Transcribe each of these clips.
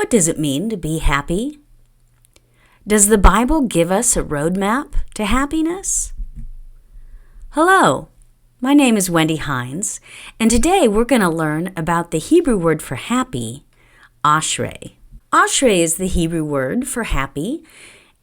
What does it mean to be happy? Does the Bible give us a roadmap to happiness? Hello, my name is Wendy Hines, and today we're going to learn about the Hebrew word for happy, Ashrei. Ashrei is the Hebrew word for happy.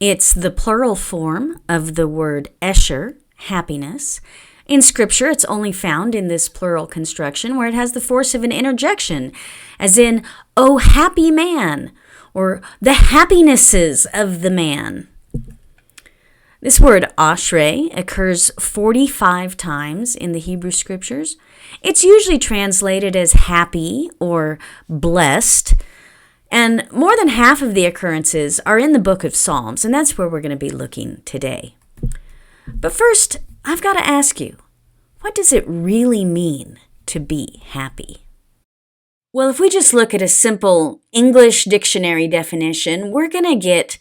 It's the plural form of the word esher, happiness. In Scripture, it's only found in this plural construction where it has the force of an interjection, as in, "Oh, happy man," or "the happinesses of the man." This word Ashrei occurs 45 times in the Hebrew Scriptures. It's usually translated as happy or blessed, and more than half of the occurrences are in the book of Psalms, and that's where we're going to be looking today. But first, I've got to ask you, what does it really mean to be happy? Well, if we just look at a simple English dictionary definition, we're going to get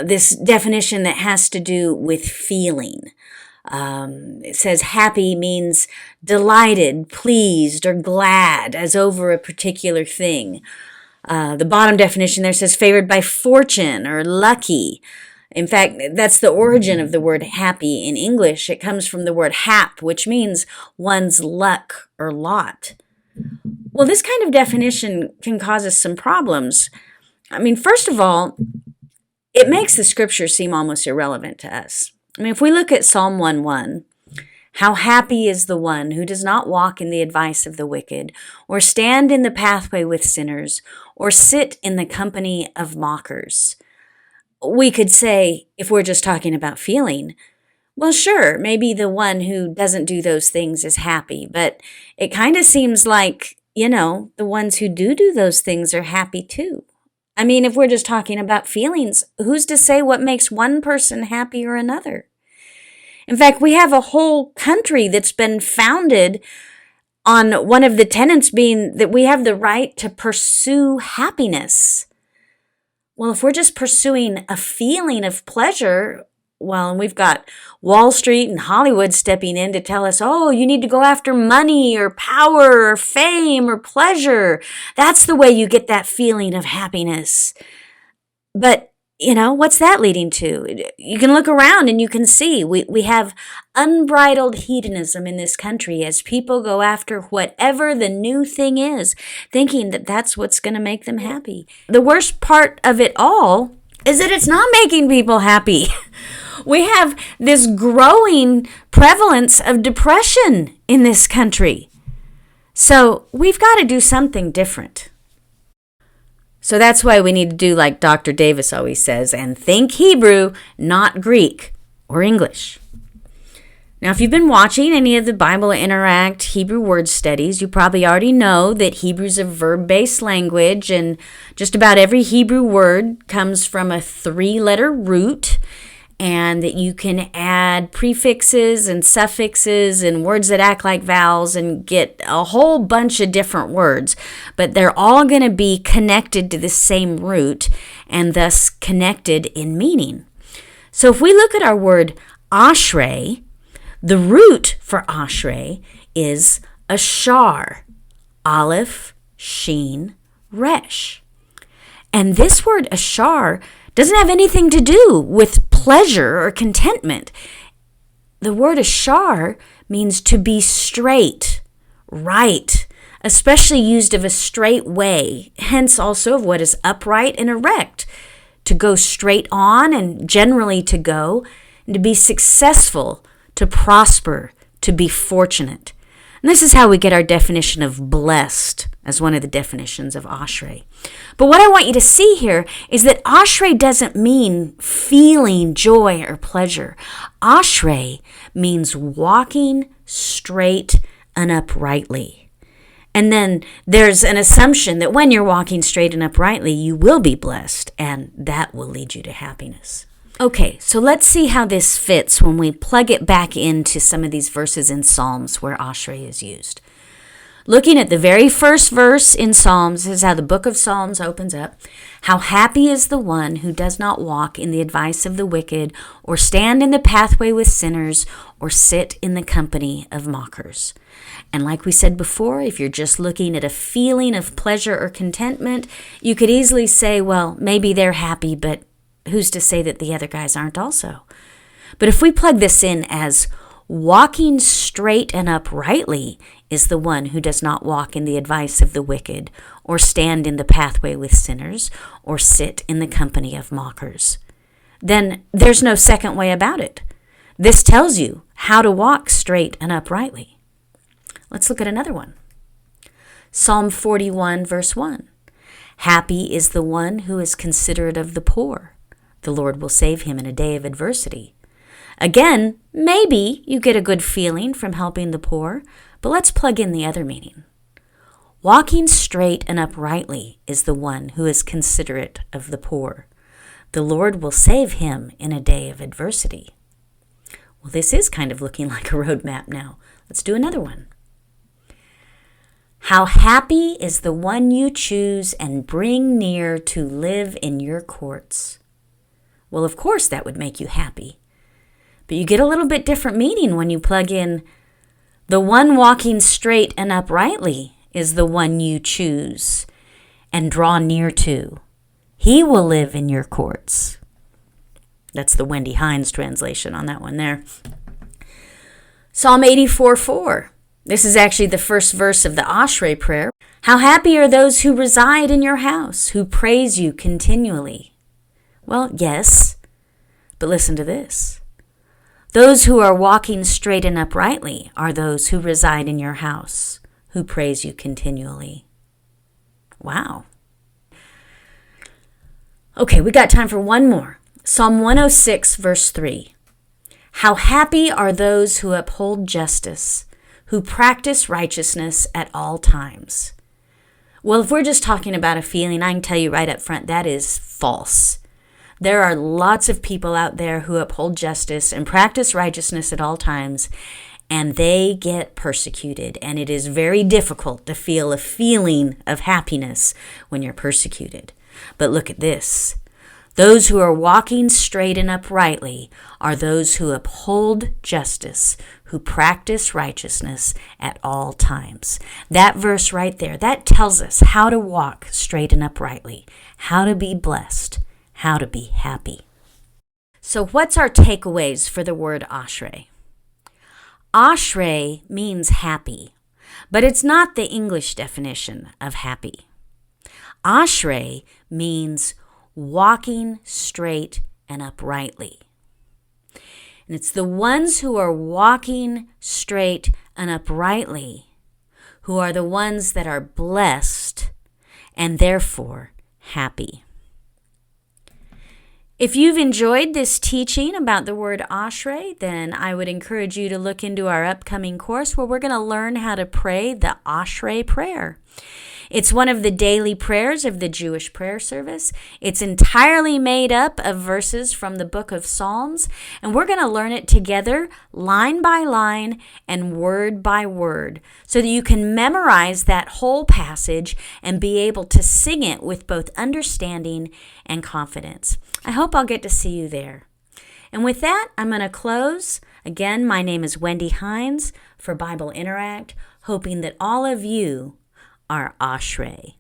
this definition that has to do with feeling. It says happy means delighted, pleased, or glad as over a particular thing. The bottom definition there says favored by fortune or lucky. In fact, that's the origin of the word happy in English. It comes from the word hap, which means one's luck or lot. Well, this kind of definition can cause us some problems. First of all, it makes the Scripture seem almost irrelevant to us. If we look at Psalm 1:1, "How happy is the one who does not walk in the advice of the wicked, or stand in the pathway with sinners, or sit in the company of mockers." We could say, if we're just talking about feeling, well, sure, maybe the one who doesn't do those things is happy, but it kind of seems like, the ones who do those things are happy too. If we're just talking about feelings, who's to say what makes one person happy or another? In fact, we have a whole country that's been founded on one of the tenets being that we have the right to pursue happiness. Well, if we're just pursuing a feeling of pleasure, well, and we've got Wall Street and Hollywood stepping in to tell us, oh, you need to go after money or power or fame or pleasure. That's the way you get that feeling of happiness. But, what's that leading to? You can look around and you can see we have unbridled hedonism in this country as people go after whatever the new thing is, thinking that that's what's going to make them happy. The worst part of it all is that it's not making people happy. We have this growing prevalence of depression in this country. So we've got to do something different. So that's why we need to do like Dr. Davis always says, and think Hebrew, not Greek or English. Now, if you've been watching any of the Bible Interact Hebrew word studies, you probably already know that Hebrew's a verb-based language, and just about every Hebrew word comes from a 3-letter root, and that you can add prefixes and suffixes and words that act like vowels and get a whole bunch of different words, but they're all going to be connected to the same root and thus connected in meaning. So if we look at our word Ashrei, the root for Ashrei is ashar, aleph, shin, resh. And this word ashar doesn't have anything to do with pleasure or contentment. The word ashar means to be straight, right, especially used of a straight way, hence also of what is upright and erect, to go straight on and generally to go, and to be successful, to prosper, to be fortunate. And this is how we get our definition of blessed as one of the definitions of Ashrei. But what I want you to see here is that Ashrei doesn't mean feeling joy or pleasure. Ashrei means walking straight and uprightly. And then there's an assumption that when you're walking straight and uprightly, you will be blessed, and that will lead you to happiness. Okay, so let's see how this fits when we plug it back into some of these verses in Psalms where Ashrei is used. Looking at the very first verse in Psalms, this is how the book of Psalms opens up. How happy is the one who does not walk in the advice of the wicked, or stand in the pathway with sinners, or sit in the company of mockers. And like we said before, if you're just looking at a feeling of pleasure or contentment, you could easily say, well, maybe they're happy, but who's to say that the other guys aren't also? But if we plug this in as walking straight and uprightly is the one who does not walk in the advice of the wicked, or stand in the pathway with sinners, or sit in the company of mockers, then there's no second way about it. This tells you how to walk straight and uprightly. Let's look at another one. Psalm 41, verse 1. Happy is the one who is considerate of the poor. The Lord will save him in a day of adversity. Again, maybe you get a good feeling from helping the poor, but let's plug in the other meaning. Walking straight and uprightly is the one who is considerate of the poor. The Lord will save him in a day of adversity. Well, this is kind of looking like a roadmap now. Let's do another one. How happy is the one you choose and bring near to live in your courts. Well, of course that would make you happy. But you get a little bit different meaning when you plug in the one walking straight and uprightly is the one you choose and draw near to. He will live in your courts. That's the Wendy Hines translation on that one there. Psalm 84:4. This is actually the first verse of the Ashrei prayer. How happy are those who reside in your house, who praise you continually. Well, yes, but listen to this. Those who are walking straight and uprightly are those who reside in your house, who praise you continually. Wow. Okay, we got time for one more. Psalm 106, verse 3. How happy are those who uphold justice, who practice righteousness at all times. Well, if we're just talking about a feeling, I can tell you right up front, that is false. There are lots of people out there who uphold justice and practice righteousness at all times, and they get persecuted. And it is very difficult to feel a feeling of happiness when you're persecuted. But look at this. Those who are walking straight and uprightly are those who uphold justice, who practice righteousness at all times. That verse right there, that tells us how to walk straight and uprightly, how to be blessed, how to be happy. So what's our takeaways for the word Ashrei? Ashrei means happy, but it's not the English definition of happy. Ashrei means walking straight and uprightly. And it's the ones who are walking straight and uprightly who are the ones that are blessed and therefore happy. If you've enjoyed this teaching about the word Ashrei, then I would encourage you to look into our upcoming course where we're going to learn how to pray the Ashrei prayer. It's one of the daily prayers of the Jewish prayer service. It's entirely made up of verses from the book of Psalms, and we're going to learn it together line by line and word by word so that you can memorize that whole passage and be able to sing it with both understanding and confidence. I hope I'll get to see you there. And with that, I'm going to close. Again, my name is Wendy Hines for Bible Interact, hoping that all of you are Ashrei.